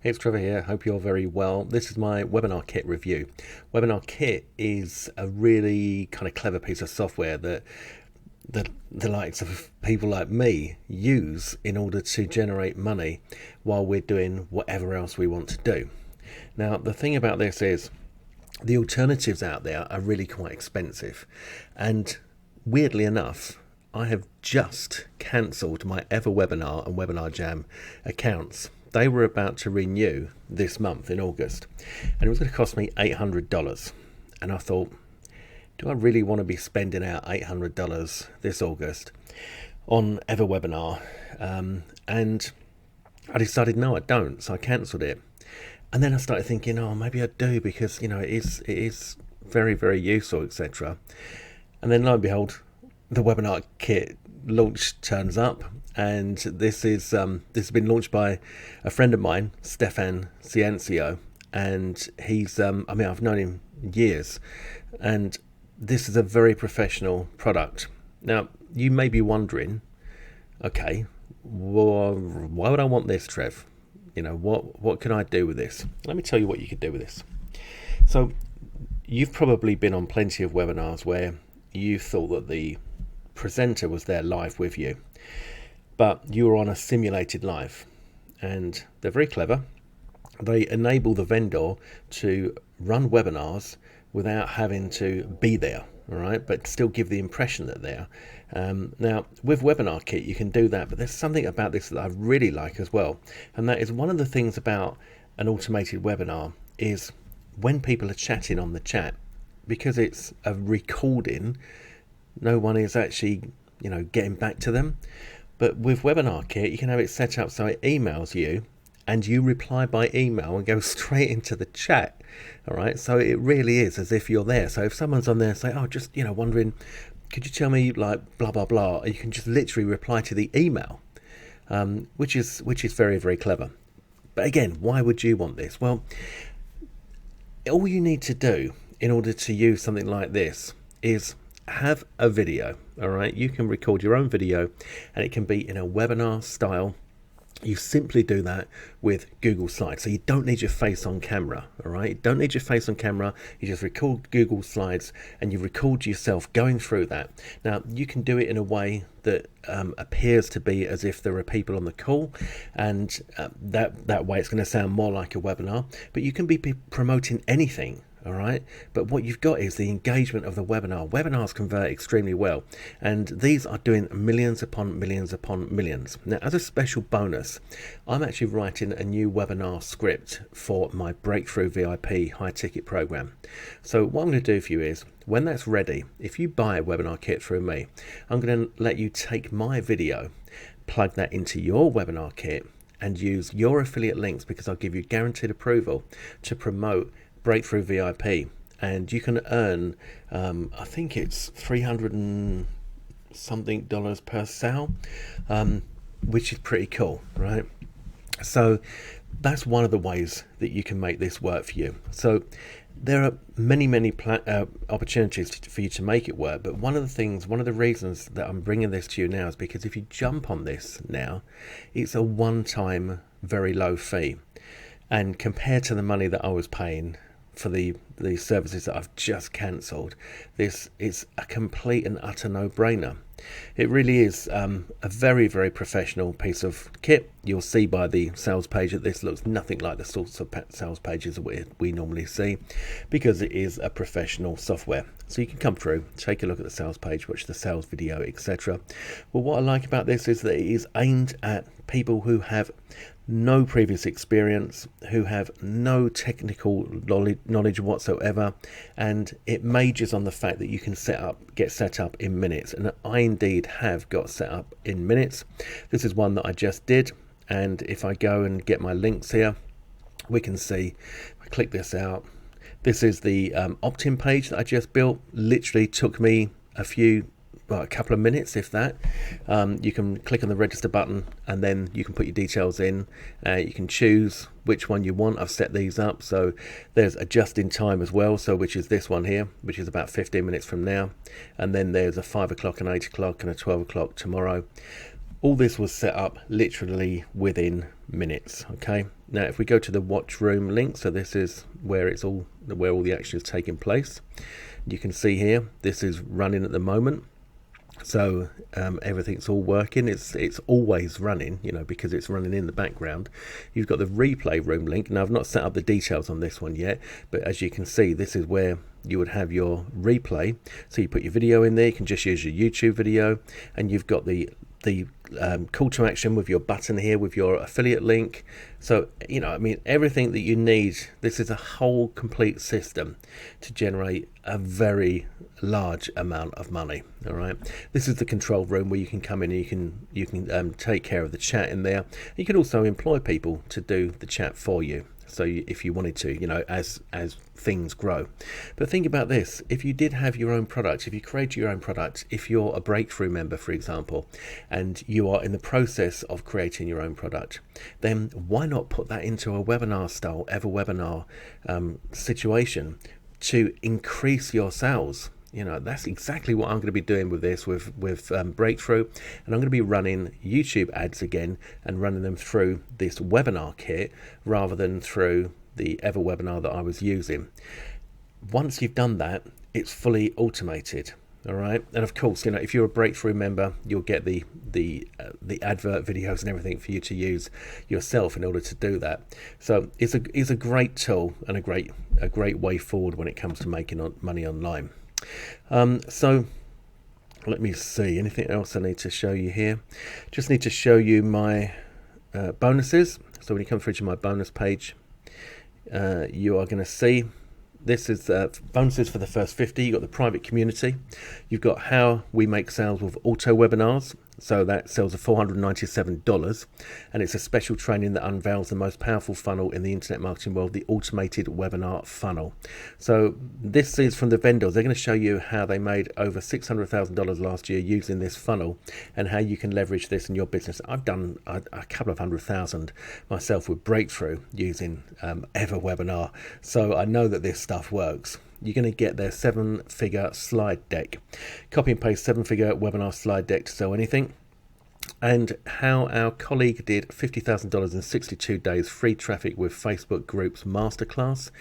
Hey, it's Trevor here. Hope you're very well. This is my WebinarKit review. WebinarKit is a really kind of clever piece of software that the likes of people like me use in order to generate money while we're doing whatever else we want to do. Now, the thing about this is the alternatives out there are really quite expensive. And weirdly enough, I have just cancelled my EverWebinar and Webinar Jam accounts. They were about to renew this month in August, and it was going to cost me $800. And I thought, do I really want to be spending out $800 this August on EverWebinar? And I decided, no, I don't. So I cancelled it. And then I started thinking, oh, maybe I do, because, it is very, very useful, etc. And then lo and behold, the WebinarKit launch turns up, and this has been launched by a friend of mine, Stefan Ciancio, and he's I've known him years, and this is a very professional product. Now, you may be wondering, okay, well, why would I want this, Trev? What can I do with this? Let me tell you what you could do with this. So you've probably been on plenty of webinars where you thought that the presenter was there live with you, but you were on a simulated live, and they're very clever. They enable the vendor to run webinars without having to be there, all right, but still give the impression that they're now with WebinarKit you can do that, but there's something about this that I really like as well, and that is one of the things about an automated webinar is when people are chatting on the chat, because it's a recording, no one is actually getting back to them. But with WebinarKit you can have it set up so it emails you and you reply by email and go straight into the chat. All right, so it really is as if you're there. So if someone's on there and say, oh, just wondering, could you tell me like blah blah blah, you can just literally reply to the email, which is very, very clever. But again, why would you want this? Well, all you need to do in order to use something like this is have a video. All right, you can record your own video and it can be in a webinar style. You simply do that with Google Slides. So you don't need your face on camera, all right? You don't need your face on camera. You just record Google Slides and you record yourself going through that. Now, you can do it in a way that appears to be as if there are people on the call, and that way it's going to sound more like a webinar, but you can be promoting anything. All right, but what you've got is the engagement of the webinar. Webinars convert extremely well, and these are doing millions upon millions upon millions. Now, as a special bonus, I'm actually writing a new webinar script for my Breakthrough VIP high ticket program. So what I'm going to do for you is, when that's ready, if you buy a webinar kit through me, I'm going to let you take my video, plug that into your webinar kit, and use your affiliate links, because I'll give you guaranteed approval to promote Breakthrough VIP, and you can earn I think it's $300 and something per sale, which is pretty cool, right? So that's one of the ways that you can make this work for you. So there are many opportunities for you to make it work, but one of the reasons that I'm bringing this to you now is because if you jump on this now, it's a one-time very low fee, and compared to the money that I was paying for the services that I've just cancelled, this is a complete and utter no-brainer. It really is a very, very professional piece of kit. You'll see by the sales page that this looks nothing like the sorts of sales pages that we normally see, because it is a professional software. So you can come through, take a look at the sales page, watch the sales video, etc. Well, what I like about this is that it is aimed at people who have no previous experience, who have no technical knowledge whatsoever, and it majors on the fact that you can get set up in minutes, and I indeed have got set up in minutes. This is one that I just did, and if I go and get my links here, we can see, if I click this out, this is the opt-in page that I just built. Literally took me a couple of minutes, if that. You can click on the register button and then you can put your details in. You can choose which one you want. I've set these up, so there's a just in time as well, so which is this one here, which is about 15 minutes from now, and then there's a 5 o'clock and 8 o'clock and a 12 o'clock tomorrow. All this was set up literally within minutes. Okay, now if we go to the watch room link, so this is where where all the action is taking place. You can see here this is running at the moment. So everything's all working. It's always running, you know, because it's running in the background. You've got the replay room link. Now I've not set up the details on this one yet, but as you can see, this is where you would have your replay. So you put your video in there. You can just use your YouTube video, and you've got the call to action with your button here with your affiliate link. So, you know, I mean, everything that you need. This is a whole complete system to generate a very large amount of money. All right, this is the control room where you can come in and you can take care of the chat in there. You can also employ people to do the chat for you. So if you wanted to, you know, as things grow. But think about this: if you did have your own product, if you create your own product, if you're a Breakthrough member, for example, and you are in the process of creating your own product, then why not put that into a webinar style, webinar situation to increase your sales? You know, that's exactly what I'm going to be doing with this, with Breakthrough, and I'm going to be running YouTube ads again and running them through this WebinarKit rather than through the webinar that I was using. Once you've done that, it's fully automated. All right, and of course, you know, if you're a Breakthrough member, you'll get the advert videos and everything for you to use yourself in order to do that. So it's a great tool and a great way forward when it comes to making money online. So let me see, anything else I need to show you here? Just need to show you my bonuses. So when you come through to my bonus page, you are going to see this is bonuses for the first 50. You've got the private community. You've got how we make sales with auto webinars. So that sells at $497, and it's a special training that unveils the most powerful funnel in the internet marketing world, the automated webinar funnel. So this is from the vendors. They're going to show you how they made over $600,000 last year using this funnel and how you can leverage this in your business. I've done a couple of $100,000 myself with Breakthrough using webinar, so I know that this stuff works. You're going to get their 7-figure slide deck. Copy and paste 7-figure webinar slide deck to sell anything. And how our colleague did $50,000 in 62 days free traffic with Facebook groups masterclass.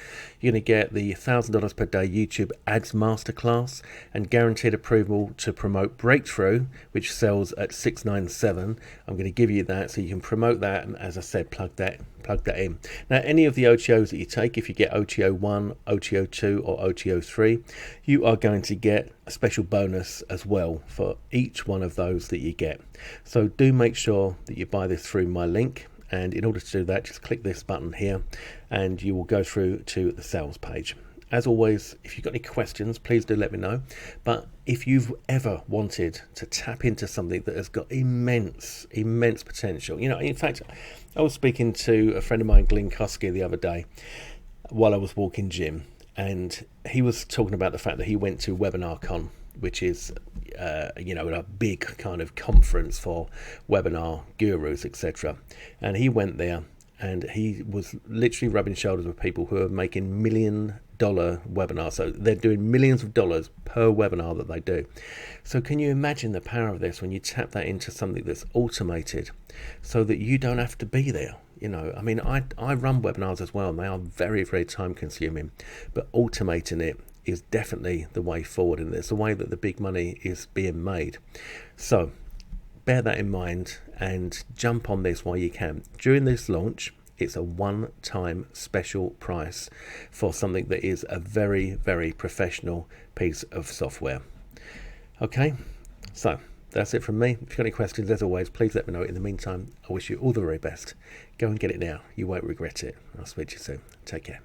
You're going to get the $1,000 per day YouTube ads masterclass and guaranteed approval to promote Breakthrough, which sells at $697. I'm going to give you that so you can promote that, and as I said, plug that in. Now, any of the OTOs that you take, if you get OTO 1, OTO 2 or OTO 3, you are going to get a special bonus as well for each one of those that you get. So do make sure that you buy this through my link, and in order to do that, just click this button here and you will go through to the sales page. As always, if you've got any questions, please do let me know. But if you've ever wanted to tap into something that has got immense potential, you know, in fact, I was speaking to a friend of mine, Glenn Koski, the other day while I was walking gym, and he was talking about the fact that he went to WebinarCon, which is you know, a big kind of conference for webinar gurus, etc. And he went there and he was literally rubbing shoulders with people who are making $1 million webinars. So they're doing millions of dollars per webinar that they do. So can you imagine the power of this when you tap that into something that's automated so that you don't have to be there? You know, I mean, I run webinars as well, and they are very, very time consuming, but automating it is definitely the way forward, and it's the way that the big money is being made. So bear that in mind and jump on this while you can. During this launch, it's a one-time special price for something that is a very, very professional piece of software. Okay, so that's it from me. If you've got any questions, as always, please let me know. In the meantime, I wish you all the very best. Go and get it now. You won't regret it. I'll speak to you soon. Take care.